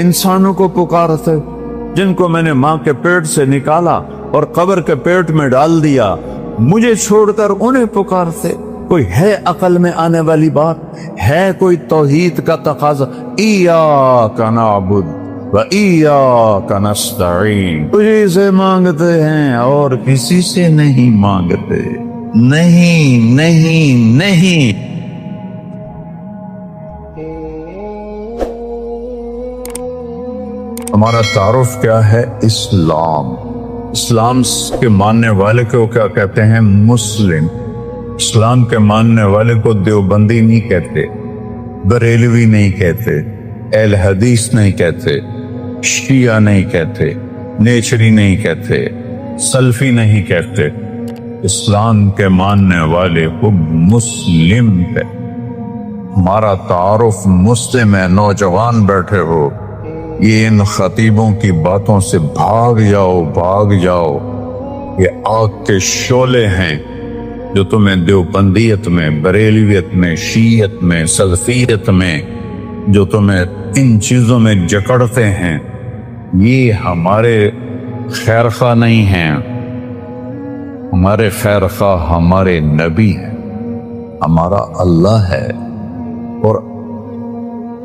انسانوں کو پکارتے جن کو میں نے ماں کے پیٹ سے نکالا اور قبر کے پیٹ میں ڈال دیا، مجھے چھوڑ کر انہیں پکارتے۔ کوئی ہے عقل میں آنے والی بات؟ ہے کوئی توحید کا تقاضا؟ ایاک نعبد و ایاک نستعین، تجھے سے مانگتے ہیں اور کسی سے نہیں مانگتے۔ نہیں نہیں نہیں۔ ہمارا تعارف کیا ہے؟ اسلام۔ اسلام کے ماننے والے کو کیا کہتے ہیں؟ مسلم۔ اسلام کے ماننے والے کو دیوبندی نہیں کہتے، بریلوی نہیں کہتے، اہل حدیث نہیں کہتے، شیعہ نہیں کہتے، نیچری نہیں کہتے، سلفی نہیں کہتے۔ اسلام کے ماننے والے کو مسلم ہے۔ ہمارا تعارف مسلم ہے۔ نوجوان بیٹھے ہو، یہ ان خطیبوں کی باتوں سے بھاگ جاؤ، بھاگ جاؤ۔ یہ آگ کے شعلے ہیں جو تمہیں دیوبندیت میں، بریلویت میں، شیعت میں، سلفیت میں، جو تمہیں ان چیزوں میں جکڑتے ہیں، یہ ہمارے خیر خواہ نہیں ہیں۔ ہمارے خیر خواہ ہمارے نبی ہیں، ہمارا اللہ ہے، اور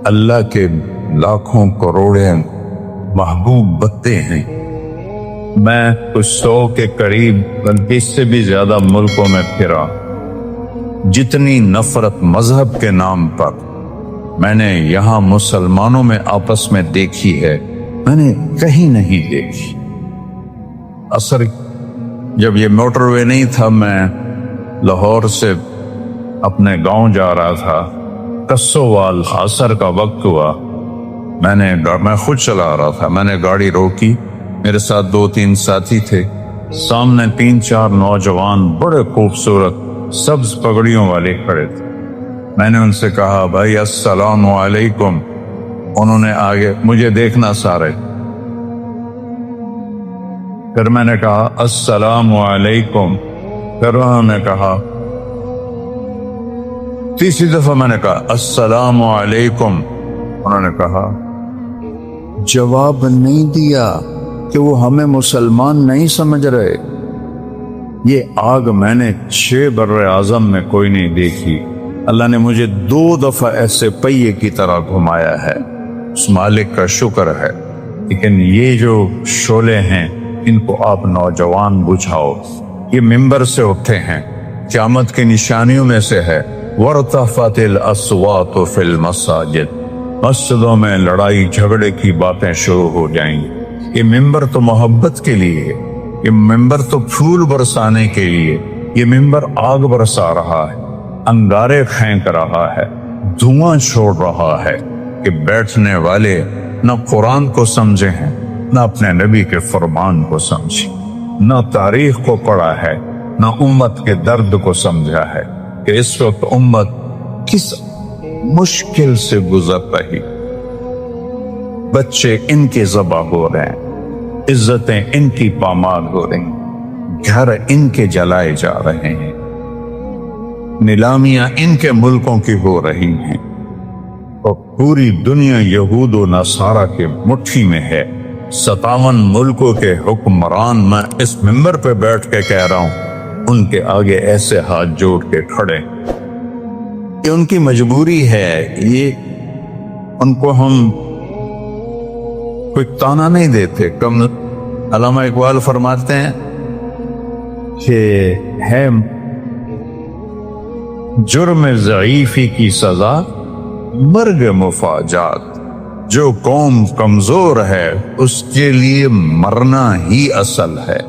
اللہ کے لاکھوں کروڑیں محبوب بندے ہیں۔ میں کچھ 100 کے قریب، بلکہ اس سے بھی زیادہ ملکوں میں پھرا۔ جتنی نفرت مذہب کے نام پر میں نے یہاں مسلمانوں میں آپس میں دیکھی ہے، میں نے کہیں نہیں دیکھی۔ اثر جب یہ موٹر وے نہیں تھا، میں لاہور سے اپنے گاؤں جا رہا تھا، کسووال، عصر کا وقت ہوا، میں خود چلا رہا تھا، میں نے گاڑی روکی، میرے ساتھ 2-3 ساتھی تھے، سامنے 3-4 نوجوان بڑے خوبصورت سبز پگڑیوں والے کھڑے تھے۔ میں نے ان سے کہا، بھائی السلام علیکم۔ انہوں نے آگے مجھے دیکھنا سارے، پھر میں نے کہا السلام علیکم، پھر انہوں نے کہا، تیسری دفعہ میں نے کہا السلام علیکم، انہوں نے کہا، جواب نہیں دیا کہ وہ ہمیں مسلمان نہیں سمجھ رہے۔ یہ آگ میں نے 6 بر اعظم میں کوئی نہیں دیکھی۔ اللہ نے مجھے 2 دفعہ ایسے پہیے کی طرح گھمایا ہے، اس مالک کا شکر ہے۔ لیکن یہ جو شعلے ہیں، ان کو آپ نوجوان بجھاؤ۔ یہ ممبر سے اٹھے ہیں، قیامت کی نشانیوں میں سے ہے وَارْتَفَعَتِ الْأَصْوَاتُ فِي الْمَسَاجِدِ، مسجدوں میں لڑائی جھگڑے کی باتیں شروع ہو جائیں گی۔ یہ ممبر تو محبت کے لیے، یہ ممبر تو پھول برسانے کے لیے، یہ ممبر آگ برسا رہا ہے، انگارے پھینک رہا ہے، دھواں چھوڑ رہا ہے کہ بیٹھنے والے نہ قرآن کو سمجھے ہیں، نہ اپنے نبی کے فرمان کو سمجھے، نہ تاریخ کو پڑھا ہے، نہ امت کے درد کو سمجھا ہے کہ اس وقت امت کس مشکل سے گزر رہی۔ بچے ان کے ذبح ہو رہے ہیں، عزتیں ان کی پامال ہو رہی ہیں، گھر ان کے جلائے جا رہے ہیں، نیلامیاں ان کے ملکوں کی ہو رہی ہیں، اور پوری دنیا یہود و نصارہ کے مٹھی میں ہے۔ 57 ملکوں کے حکمران میں اس ممبر پہ بیٹھ کے کہہ رہا ہوں، ان کے آگے ایسے ہاتھ جوڑ کے کھڑے، یہ ان کی مجبوری ہے۔ یہ ان کو ہم کوئی تانا نہیں دیتے۔ کم علامہ اقبال فرماتے ہیں کہ ہے جرم ضعیفی کی سزا مرگ مفاجات، جو قوم کمزور ہے اس کے لیے مرنا ہی اصل ہے۔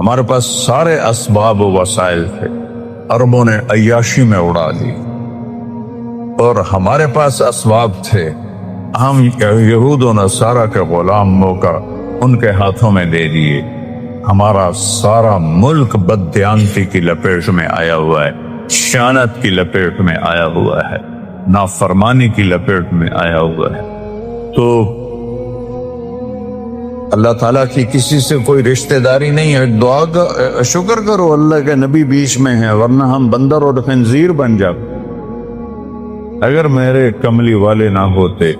ہمارے پاس سارے اسباب و وسائل تھے، عربوں نے عیاشی میں اڑا دی، اور ہمارے پاس اسباب تھے، ہم یہود و نصارہ کے غلاموں کا ان کے ہاتھوں میں دے دیے۔ ہمارا سارا ملک بددیانتی کی لپیٹ میں آیا ہوا ہے، خیانت کی لپیٹ میں آیا ہوا ہے، نافرمانی کی لپیٹ میں آیا ہوا ہے۔ تو اللہ تعالیٰ کی کسی سے کوئی رشتہ داری نہیں ہے۔ دعا کا شکر کرو اللہ کے نبی بیچ میں ہے، ورنہ ہم بندر اور خنزیر بن جاتے۔ اگر میرے کملی والے نہ ہوتے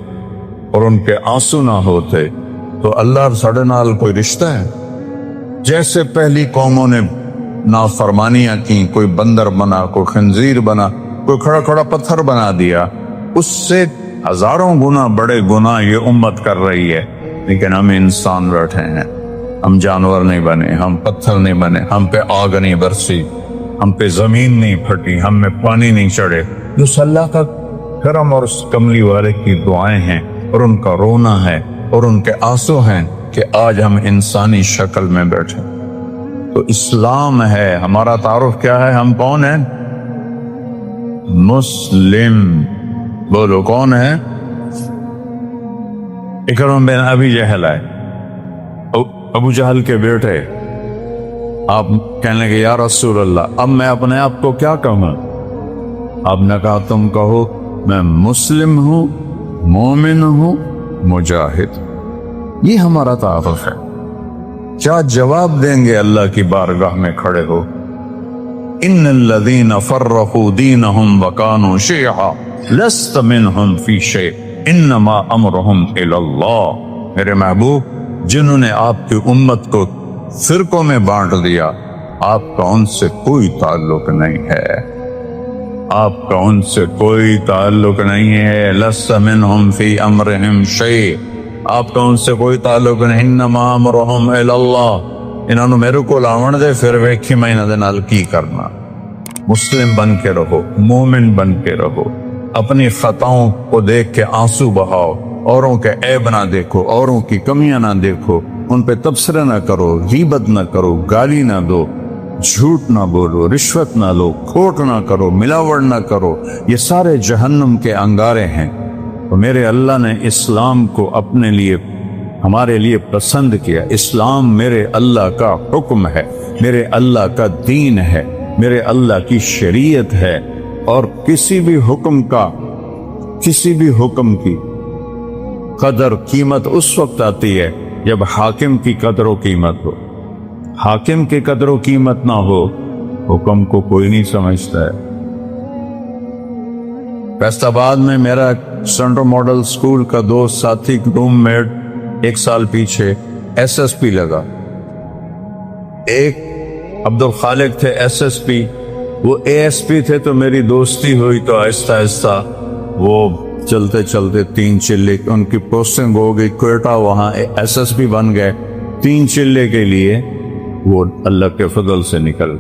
اور ان کے آنسو نہ ہوتے تو اللہ ساڑے نال کوئی رشتہ ہے؟ جیسے پہلی قوموں نے نافرمانیاں کی، کوئی بندر بنا، کوئی خنزیر بنا، کوئی کھڑا کھڑا پتھر بنا دیا، اس سے ہزاروں گنا بڑے گناہ یہ امت کر رہی ہے، لیکن ہم انسان بیٹھے ہیں، ہم جانور نہیں بنے، ہم پتھر نہیں بنے، ہم پہ آگ نہیں برسی، ہم پہ زمین نہیں پھٹی، ہم میں پانی نہیں چڑھے۔ جو اللہ کا کرم اور اس کملی والے کی دعائیں ہیں اور ان کا رونا ہے اور ان کے آنسو ہیں کہ آج ہم انسانی شکل میں بیٹھے۔ تو اسلام ہے، ہمارا تعارف کیا ہے؟ ہم کون ہیں؟ مسلم۔ بولو کون ہے؟ اکرم بن ابی جہل ہے، ابو جہل کے بیٹے۔ آپ کہنے لگے یا رسول اللہ اب میں اپنے آپ کو کیا کہوں؟ آپ نے کہا تم کہو میں مسلم ہوں، مومن ہوں، مجاہد۔ یہ ہمارا تعارف ہے۔ کیا جواب دیں گے اللہ کی بارگاہ میں کھڑے ہو؟ ان الذین فرقوا دینہم وکانوا شیعا لست منہم فی شیء انما امرہم الی اللہ۔ میرے محبوب، جنہوں نے آپ کی امت کو فرقوں میں بانٹ دیا، آپ کا ان سے کوئی تعلق نہیں ہے، آپ کا ان سے کوئی تعلق نہیں ہے۔ لست منہم فی امرہم شیء، آپ کا ان سے کوئی تعلق نہیں۔ انما امرہم الی اللہ، انہوں نے میرے کو لاون دے پھر ویکھی میں انہوں دے نال کی کرنا۔ مسلم بن کے رہو، مومن بن کے رہو، اپنی خطاؤں کو دیکھ کے آنسو بہاؤ، اوروں کے عیب نہ دیکھو، اوروں کی کمیاں نہ دیکھو، ان پہ تبصرہ نہ کرو، غیبت نہ کرو، گالی نہ دو، جھوٹ نہ بولو، رشوت نہ لو، کھوٹ نہ کرو، ملاوٹ نہ کرو۔ یہ سارے جہنم کے انگارے ہیں۔ تو میرے اللہ نے اسلام کو اپنے لیے، ہمارے لیے پسند کیا۔ اسلام میرے اللہ کا حکم ہے، میرے اللہ کا دین ہے، میرے اللہ کی شریعت ہے، اور کسی بھی حکم کی قدر قیمت اس وقت آتی ہے جب حاکم کی قدر و قیمت ہو۔ حاکم کی قدر و قیمت نہ ہو، حکم کو کوئی نہیں سمجھتا ہے۔ فیصل آباد میں میرا سینٹرل ماڈل اسکول کا دوست ساتھی روم میٹ 1 سال پیچھے SSP لگا۔ ایک عبد الخالق تھے SSP، وہ ASP تھے، تو میری دوستی ہوئی تو آہستہ آہستہ وہ چلتے چلتے 3 چلے ان کی پوسٹنگ ہو گئی کوئٹہ، وہاں SSP بن گئے۔ 3 چلے کے لیے وہ اللہ کے فضل سے نکل۔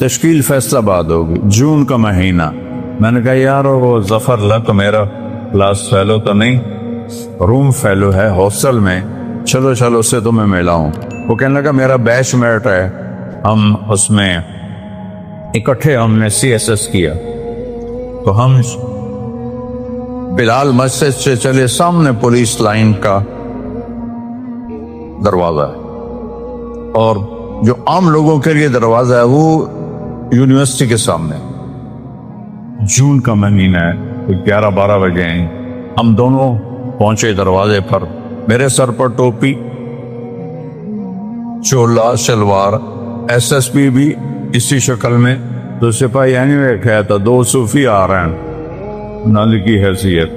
تشکیل فیصل آباد ہوگی، جون کا مہینہ۔ میں نے کہا یار وہ ظفر اللہ تو میرا کلاس فیلو تو نہیں، روم فیلو ہے ہاسٹل میں، چلو چلو اس سے تو میں ملا ہوں۔ وہ کہنے لگا میرا بیچ میٹ ہے، ہم اس میں اکٹھے ہم نے CSS کیا۔ تو ہم بلال مسجد سے چلے، سامنے پولیس لائن کا دروازہ ہے، اور جو عام لوگوں کے لیے دروازہ ہے وہ یونیورسٹی کے سامنے۔ جون کا مہینہ ہے، 11-12 بجے ہیں، ہم دونوں پہنچے دروازے پر۔ میرے سر پر ٹوپی، چولا شلوار، SSP بھی اسی شکل میں، تو سپاہی کہا تھا 2 صوفی آ رہے ہیں نال کی حیثیت۔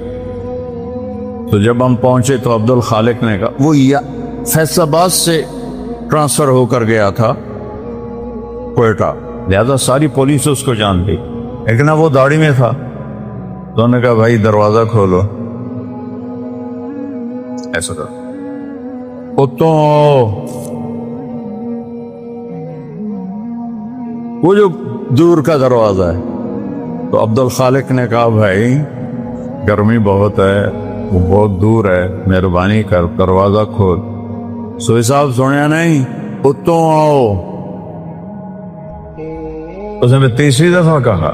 تو جب ہم پہنچے تو عبد الخالق نے کہا، وہ فیصل آباد سے ٹرانسفر ہو کر گیا تھا کوئٹہ، لہذا ساری پولیس اس کو جانتی، لیکن وہ داڑھی میں تھا۔ تو انہوں نے کہا بھائی دروازہ کھولو، ایسا کر وہ جو دور کا دروازہ ہے۔ تو عبد الخالق نے کہا بھائی گرمی بہت ہے، وہ بہت دور ہے، مہربانی کر دروازہ کھول۔ سوئی صاحب سنیا نہیں، اتوں آؤ۔ اس نے 3ری دفعہ کہا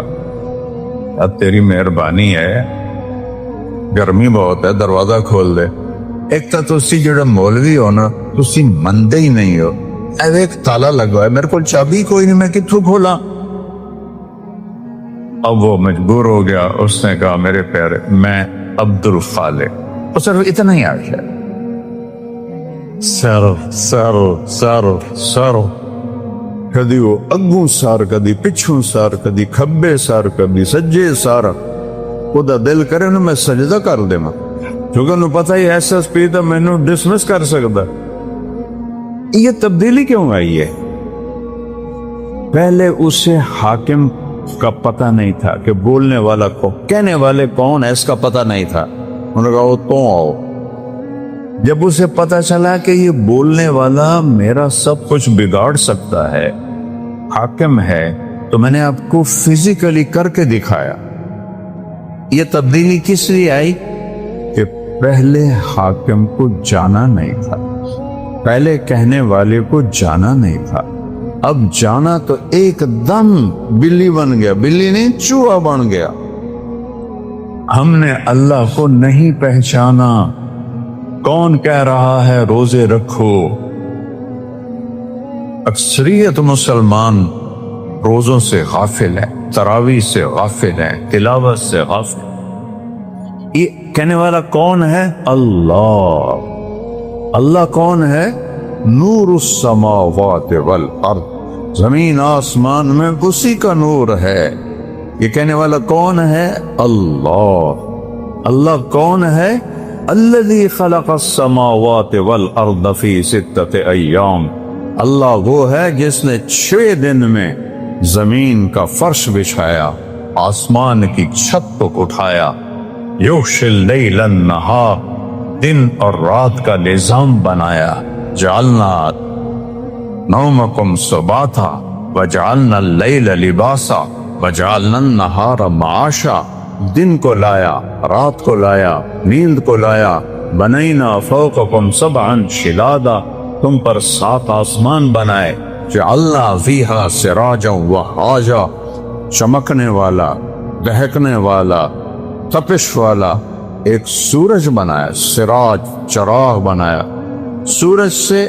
اب تیری مہربانی ہے، گرمی بہت ہے، دروازہ کھول دے۔ ایک تو تسی جڑا مولوی ہو نا، تسی مندے ہی نہیں ہو۔ ایک تالا لگا ہے، میرے کو چابی کوئی نہیں، میں کتھوں کھولا؟ اب وہ مجبور ہو گیا، اس نے کہا میرے پیارے میں عبد الخالق، اور صرف اتنا ہی آگیا، سارو کدی وہ اگوں سار، کدی پچھوں سار، کدی کھبے سار، کدی سجے سار۔ خدا دل کرے نا میں سجدہ کر دے، کیونکہ انہوں پتہ ہی SSP تو مینو ڈسمس کر سکتا. یہ تبدیلی کیوں آئی ہے؟ پہلے اسے حاکم کا پتہ نہیں تھا کہ بولنے والا کو کہنے والے کون ہے، اس کا پتہ نہیں تھا. انہوں نے کہا وہ تو آؤ. جب اسے پتہ چلا کہ یہ بولنے والا میرا سب کچھ بگاڑ سکتا ہے، حاکم ہے، تو میں نے آپ کو فزیکلی کر کے دکھایا. یہ تبدیلی کس لیے آئی؟ کہ پہلے حاکم کو جانا نہیں تھا، پہلے کہنے والے کو جانا نہیں تھا. اب جانا تو ایک دم بلی بن گیا، بلی نہیں چوہا بن گیا. ہم نے اللہ کو نہیں پہچانا. کون کہہ رہا ہے روزے رکھو؟ اکثریت مسلمان روزوں سے غافل ہے، تراویح سے غافل ہے، تلاوت سے غافل. یہ کہنے والا کون ہے؟ اللہ. اللہ کون ہے؟ نور السماوات والارض، زمین آسمان میں اسی کا نور ہے. یہ کہنے والا کون ہے؟ اللہ. اللہ کون ہے؟ الذی خلق السماوات والارض فی 6 ایام. اللہ وہ ہے جس نے 6 دن میں زمین کا فرش بچھایا، آسمان کی چھت کو اٹھایا. یغشی اللیل النہار، دن اور رات کا نظام بنایا. جعلنا نومکم سباتا وجعلنا اللیل لباسا وجعلنا النہار معاشا. دن کو لایا، رات کو لایا، نیند کو لایا. بنینا فوقکم سبعا شدادا، تم پر 7 آسمان بنائے. جعلنا فیہا سراجا وہاجا، چمکنے والا، دہکنے والا، تپش والا ایک سورج بنایا. سراج چراغ بنایا. سورج سے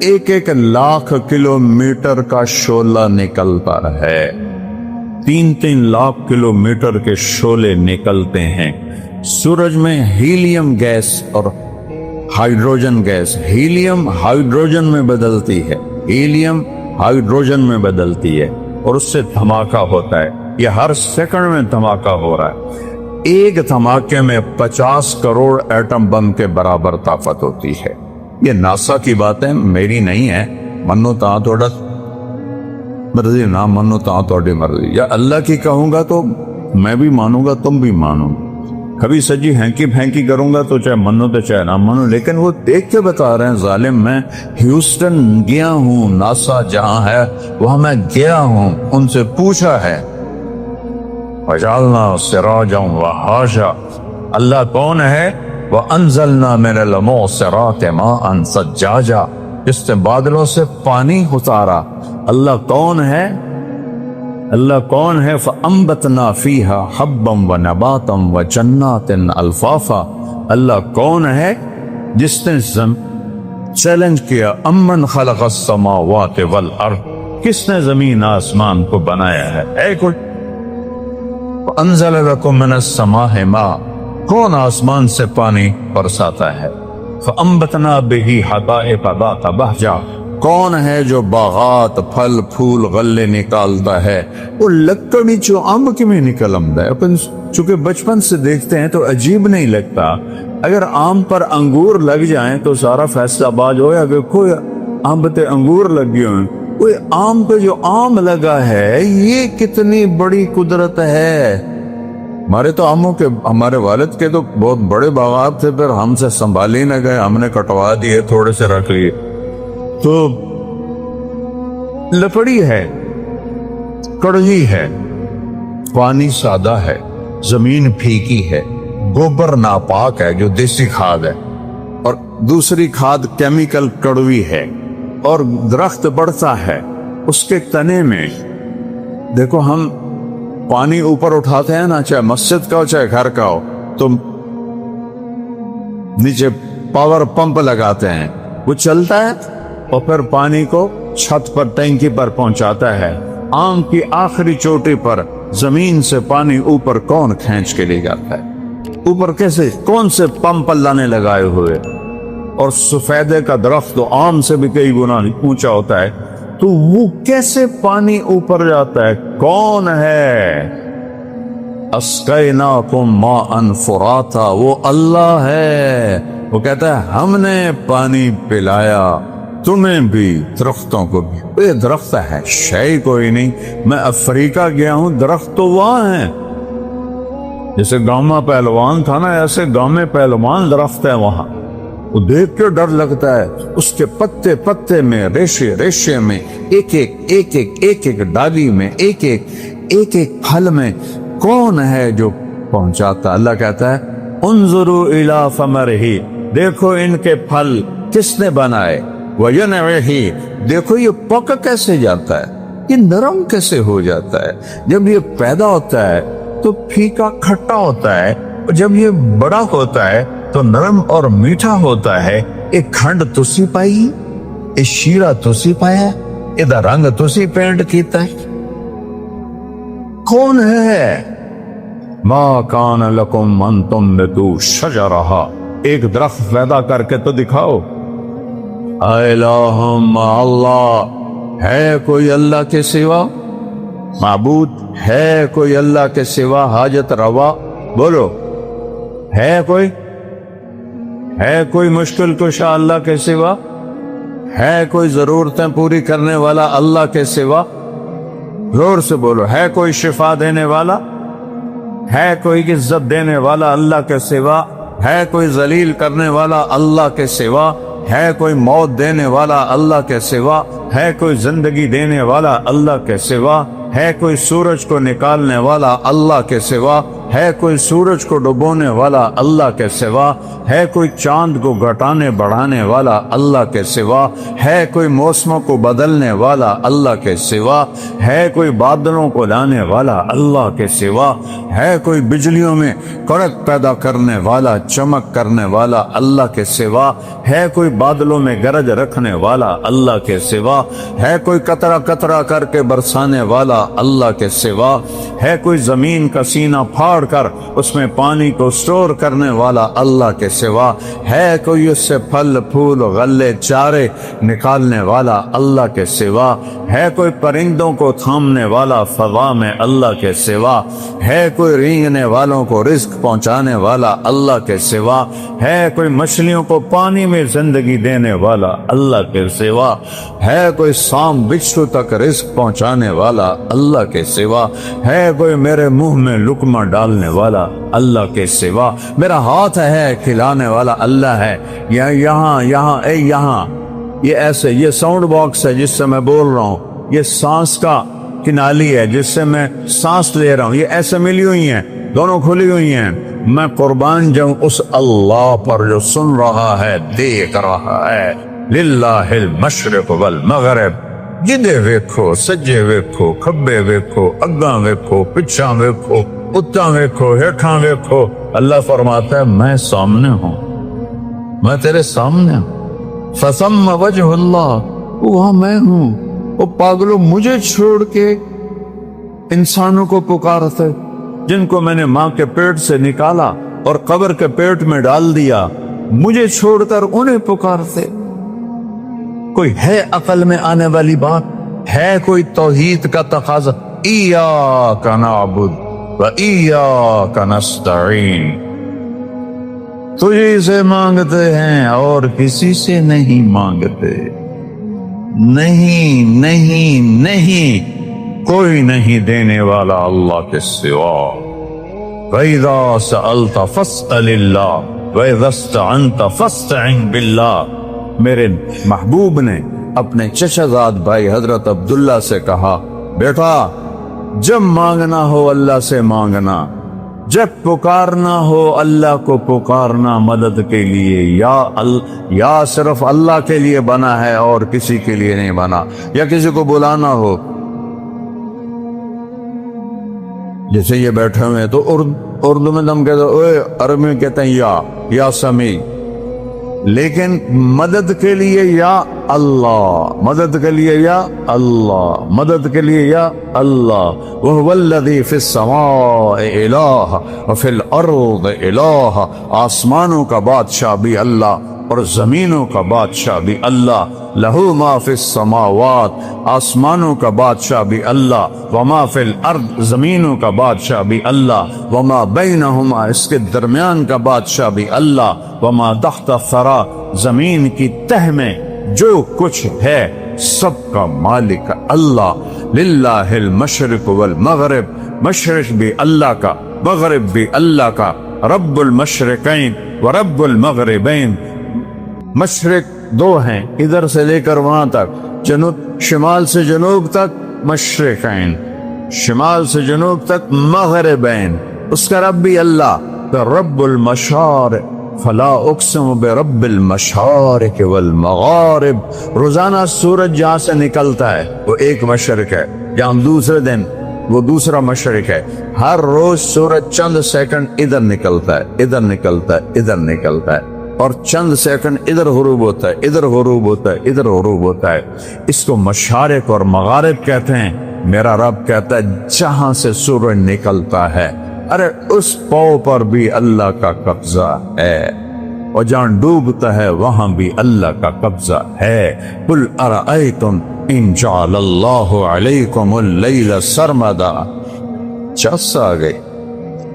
1 لاکھ کلومیٹر کا شعلہ نکلتا ہے. 3 لاکھ کلومیٹر کے شعلے نکلتے ہیں. سورج میں ہیلیم گیس اور ہائیڈروجن گیس، ہیلیم ہائیڈروجن میں بدلتی ہے، ہیلیم ہائیڈروجن میں بدلتی ہے اور اس سے دھماکہ ہوتا ہے. یہ ہر سیکنڈ میں دھماکہ ہو رہا ہے. ایک دھماکے میں 50 کروڑ ایٹم بم کے برابر طاقت ہوتی ہے. یہ ناسا کی باتیں میری نہیں ہے. منو تاں توڑا مرضی، نہ منو تاں توڑی مرضی. یا اللہ کی کہوں گا تو میں بھی مانوں گا، تم بھی مانو. کبھی سجی ہینکی پھینکی کروں گا تو چاہے منو تو چاہے نہ منو. لیکن وہ دیکھ کے بتا رہے ہیں ظالم. میں ہیوسٹن گیا ہوں، ناسا جہاں ہے وہاں میں گیا ہوں، ان سے پوچھا ہے. وجعلنا سراجا وہاجا. اللہ کون ہے؟ وَأَنزَلْنَا مِنَ الْمُعْصِرَاتِ مَاءً ثَجَّاجًا، جس نے بادلوں سے پانی اتارا. اللہ کون ہے؟ اللہ کون ہے؟ فَأَنبَتْنَا فِيهَا حَبًّا وَنَبَاتًا وَجَنَّاتٍ أَلْفَافًا. اللہ کون ہے جس نے چیلنج کیا، امن خلق السماوات والارض، کس نے زمین آسمان کو بنایا ہے؟ اے کوئی انزل لکم من السماء ماء، کون آسمان سے پانی برساتا ہے؟ فانبتنا به حدائق ذات بہجہ، کون ہے جو باغات پھل پھول غلے نکالتا ہے؟ وہ لکڑی چو امب کی میں نکل آمدا ہے. چونکہ بچپن سے دیکھتے ہیں تو عجیب نہیں لگتا. اگر آم پر انگور لگ جائیں تو سارا فیصلہ باز ہویا کہ کوئی آم تے انگور لگے ہوئے. کوئی آم پہ جو آم لگا ہے یہ کتنی بڑی قدرت ہے. ہمارے تو آموں کے، ہمارے والد کے تو بہت بڑے باغات تھے، پھر ہم سے سنبھال ہی نہ گئے، ہم نے کٹوا دیے، تھوڑے سے رکھ لیے. تو لکڑی ہے، کڑوی ہے، پانی سادہ ہے، زمین پھیکی ہے، گوبر ناپاک ہے جو دیسی کھاد ہے، اور دوسری کھاد کیمیکل کڑوی ہے. اور درخت بڑھتا ہے اس کے تنے میں. دیکھو ہم پانی اوپر اٹھاتے ہیں نا، چاہے مسجد کا ہو چاہے گھر کا ہو، تو نیچے پاور پمپ لگاتے ہیں، وہ چلتا ہے اور پھر پانی کو چھت پر ٹینکی پر پہنچاتا ہے. آم کی آخری چوٹی پر زمین سے پانی اوپر کون کھینچ کے لے جاتا ہے؟ اوپر کیسے؟ کون سے پمپ اللہ نے لگائے ہوئے؟ اور سفیدے کا درخت تو آم سے بھی کئی گنا اونچا ہوتا ہے، تو وہ کیسے پانی اوپر جاتا ہے؟ کون ہے؟ اسقیناکم ماء فراتا، وہ اللہ ہے، وہ کہتا ہے ہم نے پانی پلایا تمہیں بھی، درختوں کو بھی۔ یہ درخت ہے شے کوئی نہیں، میں افریقہ گیا ہوں، درخت تو وہاں ہیں، جیسے گاؤں میں پہلوان تھا نا، ایسے گاؤں میں پہلوان درخت ہے وہاں، وہ دیکھ کے ڈر لگتا ہے، اس کے پتے پتے میں، ریشے ریشے میں، ایک ایک ڈالی میں، ایک ایک پھل میں کون ہے جو پہنچاتا؟ اللہ کہتا ہے انظروا الی ثمرہ، دیکھو ان کے پھل کس نے بنائے، وینعہ، دیکھو یہ پک کیسے جاتا ہے، یہ نرم کیسے ہو جاتا ہے، جب یہ پیدا ہوتا ہے تو پھیکا کھٹا ہوتا ہے، اور جب یہ بڑا ہوتا ہے تو نرم اور میٹھا ہوتا ہے۔ ایک کھنڈ تسی پائی، ایک شیرہ تسی پایا، ادھر رنگ تسی پینٹ کیتا ہے، کون ہے؟ ما کان لکم ان تنبتوا شجرہا، ایک درخت پیدا کر کے تو دکھاؤ۔ الہ مع اللہ، ہے کوئی اللہ کے سوا معبود؟ ہے کوئی اللہ کے سوا حاجت روا؟ بولو، ہے کوئی؟ ہے کوئی مشکل کشا اللہ کے سوا؟ ہے کوئی ضرورتیں پوری کرنے والا اللہ کے سوا؟ زور سے بولو، ہے کوئی شفا دینے والا؟ ہے کوئی عزت دینے والا اللہ کے سوا؟ ہے کوئی ذلیل کرنے والا اللہ کے سوا؟ ہے کوئی موت دینے والا اللہ کے سوا؟ ہے کوئی زندگی دینے والا اللہ کے سوا؟ ہے کوئی سورج کو نکالنے والا اللہ کے سوا؟ ہے کوئی سورج کو ڈبونے والا اللہ کے سوا؟ ہے کوئی چاند کو گھٹانے بڑھانے والا اللہ کے سوا؟ ہے کوئی موسموں کو بدلنے والا اللہ کے سوا؟ ہے کوئی بادلوں کو لانے والا اللہ کے سوا؟ ہے کوئی بجلیوں میں کڑک پیدا کرنے والا، چمک کرنے والا اللہ کے سوا؟ ہے کوئی بادلوں میں گرج رکھنے والا اللہ کے سوا؟ ہے کوئی قطرہ قطرہ کر کے برسانے والا اللہ کے سوا؟ ہے کوئی زمین کا سینہ پھاڑ کر اس میں پانی کو سٹور کرنے والا اللہ کے سوا؟ ہے کوئی اس سے پھل پھول غلے چارے نکالنے والا اللہ کے سوا؟ ہے کوئی پرندوں کو تھامنے والا فضا میں اللہ کے سوا؟ ہے کوئی رینگنے والوں کو رزق پہنچانے والا اللہ کے سوا؟ ہے کوئی مچھلیوں کو پانی میں زندگی دینے والا اللہ کے سوا؟ ہے کوئی سام بچھو تک رزق پہنچانے والا اللہ کے سوا؟ ہے کوئی میرے منہ میں لقمہ ڈالنے والا اللہ کے سوا؟ میرا ہاتھ ہے کھلانے والا اللہ ہے، یہاں یہ ایسے، یہ ساؤنڈ باکس ہے جس سے میں بول رہا ہوں، یہ سانس کا کنالی ہے جس سے میں سانس لے رہا ہوں، یہ ایسے ملی ہوئی ہیں، دونوں کھلی ہوئی ہیں۔ میں قربان جاؤں اس اللہ پر جو سن رہا ہے، دیکھ رہا ہے۔ للہ المشرق والمغرب، جدے ویکھو، سجے ویکھو، کھبے ویکھو، اگاں ویکھو، پچھاں ویکھو، اتاں ویکھو، ہیٹھاں ویکھو، اللہ فرماتا ہے میں سامنے ہوں، میں تیرے سامنے ہوں۔ فثم وجہ اللہ، وہاں میں ہوں۔ وہ پاگلوں، مجھے چھوڑ کے انسانوں کو پکارتے جن کو میں نے ماں کے پیٹ سے نکالا اور قبر کے پیٹ میں ڈال دیا، مجھے چھوڑ کر انہیں پکارتے۔ کوئی ہے عقل میں آنے والی بات؟ ہے کوئی توحید کا تقاضا؟ ایاک نعبد و ایاک نستعین، تجھے سے مانگتے ہیں اور کسی سے نہیں مانگتے۔ نہیں نہیں نہیں، کوئی نہیں دینے والا اللہ کے سوا۔ وَإِذَا سَأَلْتَ فَاسْأَلِ اللَّهَ وَإِذَا اسْتَعَنْتَ فَاسْتَعِنْ بِاللَّهِ۔ میرے محبوب نے اپنے چچا زاد بھائی حضرت عبداللہ سے کہا، بیٹا جب مانگنا ہو اللہ سے مانگنا، جب پکارنا ہو اللہ کو پکارنا مدد کے لیے، یا صرف اللہ کے لیے بنا ہے اور کسی کے لیے نہیں بنا، یا کسی کو بلانا ہو، جیسے یہ بیٹھے ہوئے تو اردو میں ہم کہتے ہیں، عربی میں کہتے ہیں یا سمیع، لیکن مدد کے لیے یا اللہ، مدد کے لیے یا اللہ، مدد کے لیے یا اللہ۔ وَهُوَ الَّذِي فِي السَّمَاءِ إِلَٰهٌ وَفِي الْأَرْضِ إِلَٰهٌ، آسمانوں کا بادشاہ بھی اللہ اور زمینوں کا بادشاہ بھی اللہ، لہو ما فی السماوات، آسمانوں کا بادشاہ بھی اللہ، وما فی الارض، زمینوں کا بادشاہ بھی اللہ، وما بینہما، اس کے درمیان کا بادشاہ بھی اللہ، وما تحت الثری، زمین کی تہ میں جو کچھ ہے سب کا مالک اللہ، للہ المشرق والمغرب، مشرق بھی اللہ کا، مغرب بھی اللہ کا، رب المشرقین ورب المغربین، مشرق دو ہیں ادھر سے لے کر وہاں تک، جنوب شمال سے جنوب تک مشرقین، شمال سے جنوب تک مغربین، اس کا رب بھی اللہ، تو رب المشارق، فلا اقسم برب المشارق والمغارب، روزانہ سورج جہاں سے نکلتا ہے وہ ایک مشرق ہے، جہاں دوسرے دن وہ دوسرا مشرق ہے، ہر روز سورج چند سیکنڈ ادھر نکلتا ہے، ادھر نکلتا ہے، ادھر نکلتا ہے، اور چند سیکنڈ ادھر غروب ہوتا ہے، ادھر غروب ہوتا ہے، ادھر غروب ہوتا ہے، اس کو مشارق اور مغارب کہتے ہیں۔ میرا رب کہتا ہے جہاں سے سورج نکلتا ہے، ارے اس پاؤ پر بھی اللہ کا قبضہ ہے، اور جہاں ڈوبتا ہے وہاں بھی اللہ کا قبضہ ہے۔ قل ارأیتم ان جعل اللہ علیکم اللیل سرمدا، چس آ گئی،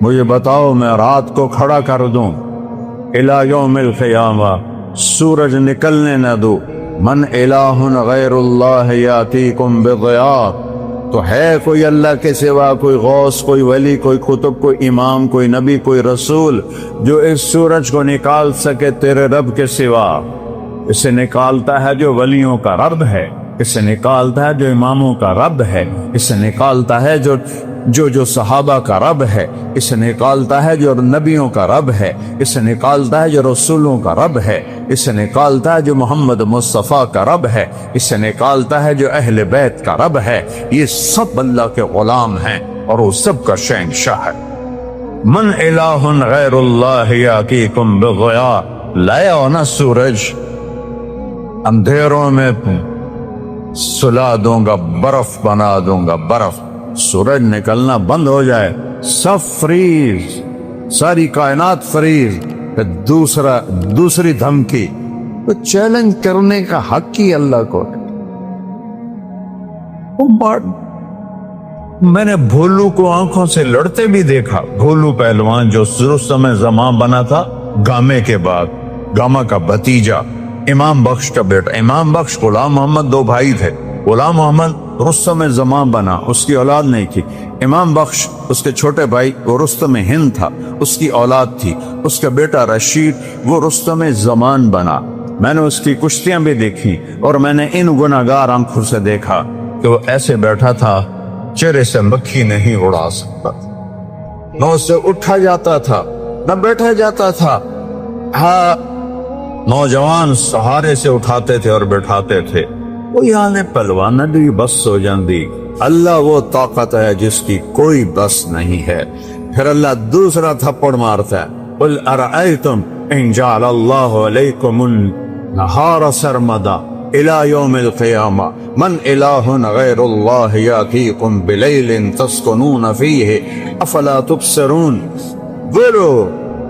مجھے بتاؤ میں رات کو کھڑا کر دوں الی یوم القیامہ، سورج نکلنے نہ دو، من الہ غیر اللہ یاتیکم بضیاء، تو ہے کوئی اللہ کے سوا، کوئی غوث، کوئی ولی، کوئی قطب، کوئی امام، کوئی نبی، کوئی رسول جو اس سورج کو نکال سکے تیرے رب کے سوا؟ اسے نکالتا ہے جو ولیوں کا رب ہے، اسے نکالتا ہے جو اماموں کا رب ہے، اسے نکالتا ہے جو صحابہ کا رب ہے، اسے نکالتا ہے جو نبیوں کا رب ہے، اسے نکالتا ہے جو رسولوں کا رب ہے، اسے نکالتا ہے جو محمد مصطفیٰ کا رب ہے، اسے نکالتا ہے جو اہل بیت کا رب ہے۔ یہ سب اللہ کے غلام ہیں اور وہ سب کا شہنشاہ ہے۔ من الہ غیر اللہ یاتیکم بضیاء، لایا ہو نا سورج، اندھیروں میں سلا دوں گا، برف بنا دوں گا، برف، سورج نکلنا بند ہو جائے، سب فریز، ساری کائنات فریز، پھر دوسری دھمکی، تو چیلنج کرنے کا حق ہی اللہ کو ہے۔ میں نے بھولو کو آنکھوں سے لڑتے بھی دیکھا، بھولو پہلوان جو رستم زمان بنا تھا گامے کے بعد، گاما کا بھتیجا، امام بخش کا بیٹا، امام بخش غلام محمد دو بھائی تھے، غلام محمد رستم زمان بنا، اس کی اولاد نہیں تھی، امام بخش اس کے چھوٹے بھائی وہ رستم ہند تھا، اس کی اولاد تھی، اس کا بیٹا رشید وہ رستم زمان بنا۔ میں نے اس کی کشتیاں بھی دیکھی اور میں نے ان گناہگار آنکھوں سے دیکھا کہ وہ ایسے بیٹھا تھا چہرے سے مکھی نہیں اڑا سکتا، نہ اس سے اٹھا جاتا تھا نہ بیٹھا جاتا تھا، ہاں نوجوان سہارے سے اٹھاتے تھے اور بیٹھاتے تھے، کوئی آنے پہلوان بھی بس ہو جاندی، اللہ وہ طاقت ہے جس کی کوئی بس نہیں ہے۔ پھر اللہ دوسرا تھپڑ مارتا ہے، قل ارأیتم ان جعل اللہ علیکم النہار سرمدا الى یوم القیامہ من الہ غیر اللہ یاتیکم بلیل تسکنون فیہ افلا تبصرون۔ بولو،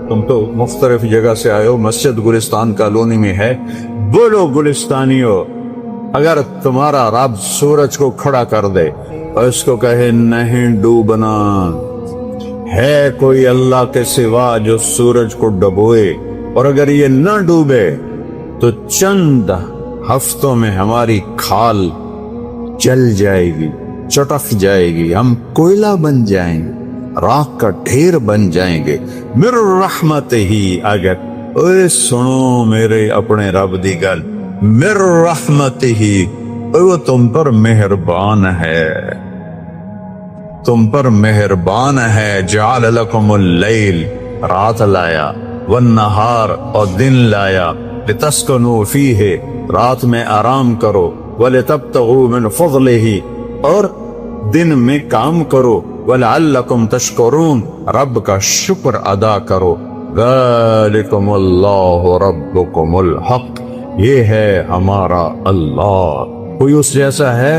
تم تو مختلف جگہ سے آئے ہو، مسجد گلستان کالونی میں ہے، بولو گلستانیو، اگر تمہارا رب سورج کو کھڑا کر دے اور اس کو کہے نہیں ڈوبنا، ہے کوئی اللہ کے سوا جو سورج کو ڈبوئے، اور اگر یہ نہ ڈوبے تو چند ہفتوں میں ہماری کھال جل جائے گی، چٹک جائے گی، ہم کوئلہ بن جائیں گے، راکھ کا ڈھیر بن جائیں گے۔ مر رحمت ہی، اگر اے سنو میرے اپنے رب دی گل، مر رحمت ہی، وہ تم پر مہربان ہے، تم پر مہربان ہے، جعل لکم اللیل، رات لایا، والنہار، اور دن لایا، لتسکنوا فیہ، رات میں آرام کرو، ولتبتغوا من فضلہ، اور دن میں کام کرو، وَلَعَلَّكُمْ تَشْكُرُونَ، رب کا شکر ادا کرو۔ ذَلِكُمُ اللَّهُ رَبُّكُمُ الْحَقِّ، یہ ہے ہمارا اللہ، کوئی اس جیسا ہے؟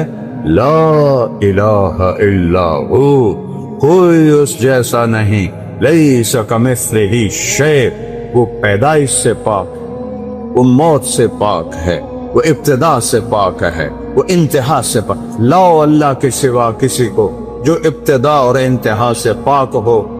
لا الہ الا ہو، کوئی اس جیسا نہیں، لیس کمثلہ شیء، وہ پیدائش سے پاک، وہ موت سے پاک ہے، وہ ابتدا سے پاک ہے، وہ انتہا سے پاک۔ لاؤ اللہ کے سوا کسی کو جو ابتدا اور انتہا سے پاک ہو۔